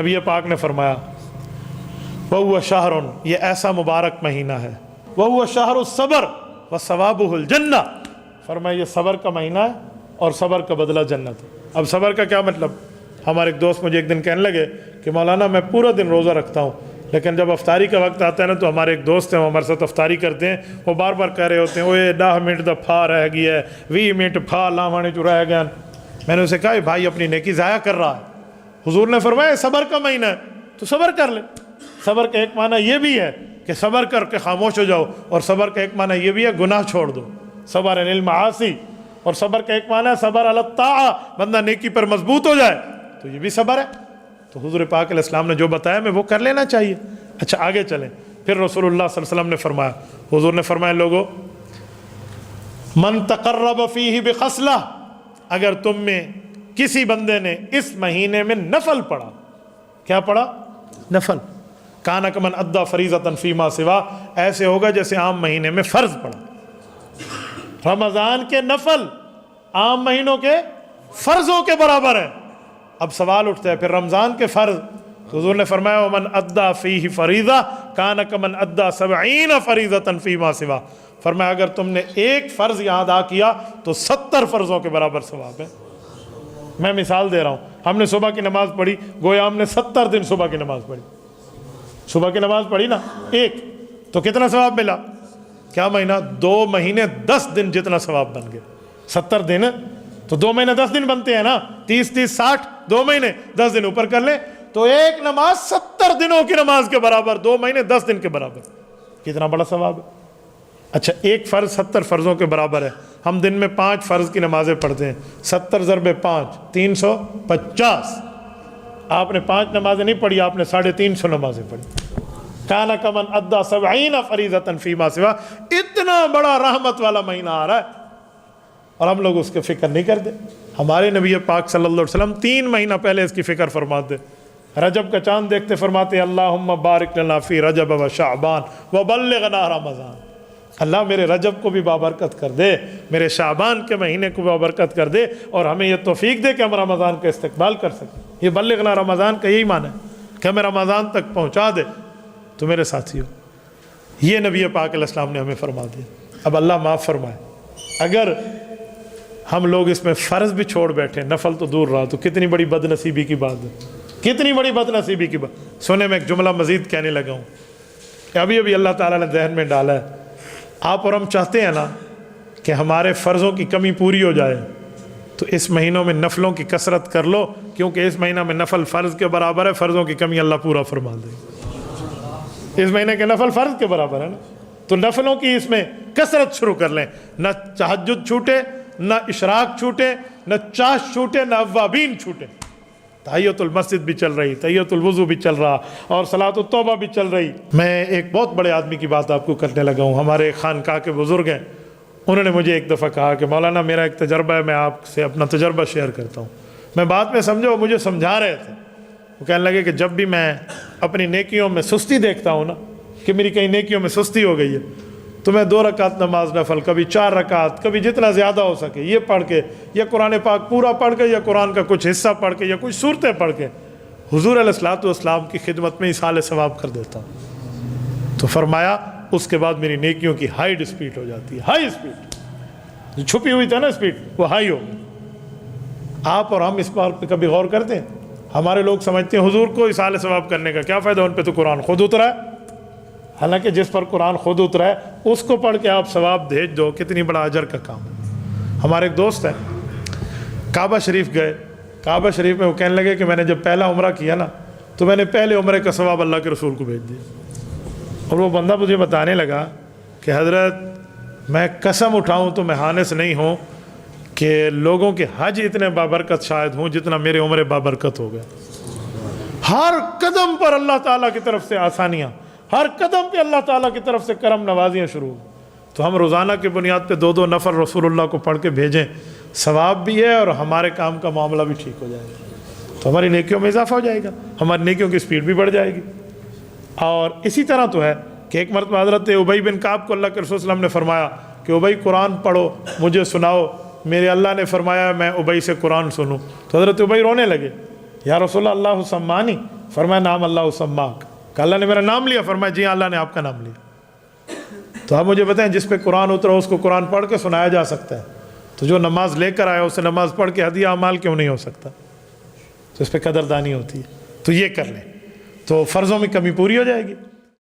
نبی پاک نے فرمایا وَهُوَ شَهْرٌ، یہ ایسا مبارک مہینہ ہے، وَهُوَ شَهْرُ الصَّبْرِ وَثَوَابُهُ الْجَنَّةُ، فرمایا یہ صبر کا مہینہ ہے اور صبر کا بدلہ جنت ہے۔ اب صبر کا کیا مطلب؟ ہمارے ایک دوست مجھے ایک دن کہنے لگے کہ مولانا میں پورا دن روزہ رکھتا ہوں، لیکن جب افطاری کا وقت آتا ہے نا تو ہمارے ایک دوست ہیں وہ ہمارے ساتھ افطاری کرتے ہیں، وہ بار بار کہہ رہے ہوتے ہیں وہ 10 منٹ دا پھا رہ گیا ہے، 20 منٹ پھا لاوانے جو رہ گیا۔ میں نے اسے کہا یہ بھائی اپنی نیکی ضائع کر رہا ہے، حضور نے فرمایا صبر کا مہینہ ہے تو صبر کر لے۔ صبر کا ایک معنی یہ بھی ہے کہ صبر کر کے خاموش ہو جاؤ، اور صبر کا ایک معنی یہ بھی ہے گناہ چھوڑ دو، صبر عن المعاصی، اور صبر کا ایک معنی ہے صبر علی الطاعہ، بندہ نیکی پر مضبوط ہو جائے تو یہ بھی صبر ہے۔ تو حضور پاک علیہ السلام نے جو بتایا میں وہ کر لینا چاہیے۔ اچھا آگے چلیں، پھر رسول اللہ صلی اللہ علیہ وسلم نے فرمایا، حضور نے فرمایا لوگو من تقرب فیہ بخصلہ، اگر تم میں کسی بندے نے اس مہینے میں نفل پڑھا، کیا پڑھا؟ نفل، کان کمن ادا فریضۃ فیما سوا، ایسے ہوگا جیسے عام مہینے میں فرض پڑھا۔ رمضان کے نفل عام مہینوں کے فرضوں کے برابر ہے۔ اب سوال اٹھتا ہے پھر رمضان کے فرض، تو حضور نے فرمایا ومن ادا فیہ فریضہ کان کمن ادا 70 فریضۃ فیما سوا، فرمایا اگر تم نے ایک فرض یہاں ادا کیا تو 70 فرضوں کے برابر ثواب ہے۔ میں مثال دے رہا ہوں، ہم نے صبح کی نماز پڑھی، گویا ہم نے 70 دن صبح کی نماز پڑھی، صبح کی نماز پڑھی نا ایک، تو کتنا ثواب ملا؟ کیا مہینہ؟ 2 مہینے 10 دن جتنا ثواب بن گیا۔ 70 دن تو 2 مہینے 10 دن بنتے ہیں نا، 30 30 60، 2 مہینے 10 دن اوپر کر لیں تو ایک نماز 70 دنوں کی نماز کے برابر، 2 مہینے 10 دن کے برابر، کتنا بڑا ثواب ہے۔ اچھا ایک فرض 70 فرضوں کے برابر ہے، ہم دن میں 5 فرض کی نمازیں پڑھتے ہیں، 70 ضرب 5 350، آپ نے 5 نمازیں نہیں پڑھی، آپ نے 350 نمازیں پڑھی۔ کانا کمن ادا 70 فریضۃ فیما سوا، اتنا بڑا رحمت والا مہینہ آ رہا ہے اور ہم لوگ اس کی فکر نہیں کرتے۔ ہمارے نبی پاک صلی اللہ علیہ وسلم 3 مہینہ پہلے اس کی فکر فرماتے، رجب کا چاند دیکھتے فرماتے اللہم بارک لنا فی رجب و شعبان وبلغنا رمضان، اللہ میرے رجب کو بھی بابرکت کر دے، میرے شعبان کے مہینے کو بابرکت کر دے، اور ہمیں یہ توفیق دے کہ ہم رمضان کا استقبال کر سکیں۔ یہ بلغنا رمضان کا یہی معنی ہے کہ ہمیں رمضان تک پہنچا دے۔ تو میرے ساتھیو یہ نبی پاک علیہ السلام نے ہمیں فرما دیا۔ اب اللہ معاف فرمائے اگر ہم لوگ اس میں فرض بھی چھوڑ بیٹھے، نفل تو دور رہا، تو کتنی بڑی بد نصیبی کی بات ہے، کتنی بڑی بد نصیبی کی بات۔ سونے میں ایک جملہ مزید کہنے لگا ہوں کہ ابھی اللہ تعالیٰ نے ذہن میں ڈالا ہے، آپ اور ہم چاہتے ہیں نا کہ ہمارے فرضوں کی کمی پوری ہو جائے، تو اس مہینوں میں نفلوں کی کثرت کر لو، کیونکہ اس مہینہ میں نفل فرض کے برابر ہے، فرضوں کی کمی اللہ پورا فرما دے۔ اس مہینے کے نفل فرض کے برابر ہے نا، تو نفلوں کی اس میں کثرت شروع کر لیں، نہ تہجد چھوٹے، نہ اشراق چھوٹے، نہ چاش چھوٹے، نہ اوابین چھوٹے۔ تحیۃ المسجد بھی چل رہی، تحیۃ الوضو بھی چل رہا، اور صلاۃ التوبہ بھی چل رہی۔ میں ایک بہت بڑے آدمی کی بات آپ کو کرنے لگا ہوں، ہمارے خانقاہ کے بزرگ ہیں، انہوں نے مجھے ایک دفعہ کہا کہ مولانا میرا ایک تجربہ ہے، میں آپ سے اپنا تجربہ شیئر کرتا ہوں۔ میں بات میں سمجھا، وہ مجھے سمجھا رہے تھے، وہ کہنے لگے کہ جب بھی میں اپنی نیکیوں میں سستی دیکھتا ہوں نا، کہ میری کئی نیکیوں میں سستی ہو گئی ہے، تو میں 2 رکعت نماز نفل، کبھی 4 رکعت، کبھی جتنا زیادہ ہو سکے یہ پڑھ کے، یا قرآن پاک پورا پڑھ کے، یا قرآن کا کچھ حصہ پڑھ کے، یا کچھ صورتیں پڑھ کے حضور علیہ الصلوۃ والسلام کی خدمت میں اصال ثواب کر دیتا ہوں۔ تو فرمایا اس کے بعد میری نیکیوں کی ہائی اسپیڈ ہو جاتی ہے، ہائی اسپیڈ، جو چھپی ہوئی تھا نا اسپیڈ، وہ ہائی ہو۔ آپ اور ہم اس بات پہ کبھی غور کرتے ہیں؟ ہمارے لوگ سمجھتے ہیں حضور کو اصال ثواب کرنے کا کیا فائدہ، ان پہ تو قرآن خود اترا ہے۔ حالانکہ جس پر قرآن خود اترا ہے اس کو پڑھ کے آپ ثواب بھیج دو، کتنی بڑا اجر کا کام ہے۔ ہمارے ایک دوست ہیں، کعبہ شریف گئے، کعبہ شریف میں وہ کہنے لگے کہ میں نے جب پہلا عمرہ کیا نا، تو میں نے پہلے عمرے کا ثواب اللہ کے رسول کو بھیج دیا۔ اور وہ بندہ مجھے بتانے لگا کہ حضرت میں قسم اٹھاؤں تو میں حانس نہیں ہوں کہ لوگوں کے حج اتنے بابرکت شاید ہوں جتنا میرے عمرے بابرکت ہو گئے۔ ہر قدم پر اللہ تعالیٰ کی طرف سے آسانیاں، ہر قدم پہ اللہ تعالیٰ کی طرف سے کرم نوازیاں شروع۔ تو ہم روزانہ کی بنیاد پہ 2 نفر رسول اللہ کو پڑھ کے بھیجیں، ثواب بھی ہے اور ہمارے کام کا معاملہ بھی ٹھیک ہو جائے گا، تو ہماری نیکیوں میں اضافہ ہو جائے گا، ہماری نیکیوں کی سپیڈ بھی بڑھ جائے گی۔ اور اسی طرح تو ہے کہ ایک مرتبہ حضرت ابی بن کعب کو اللہ کے رسول صلی اللہ علیہ وسلم نے فرمایا کہ ابی قرآن پڑھو، مجھے سناؤ، میرے اللہ نے فرمایا میں ابی سے قرآن سنوں۔ تو حضرت ابی رونے لگے، یا رسول اللہ سمانی، فرمایا نام اللہ اسماک، کہ اللہ نے میرا نام لیا؟ فرمایا جی اللہ نے آپ کا نام لیا۔ تو آپ مجھے بتائیں جس پہ قرآن اترا اس کو قرآن پڑھ کے سنایا جا سکتا ہے، تو جو نماز لے کر آیا اسے نماز پڑھ کے ہدیہ اعمال کیوں نہیں ہو سکتا؟ تو اس پہ قدردانی ہوتی ہے۔ تو یہ کر لیں تو فرضوں میں کمی پوری ہو جائے گی۔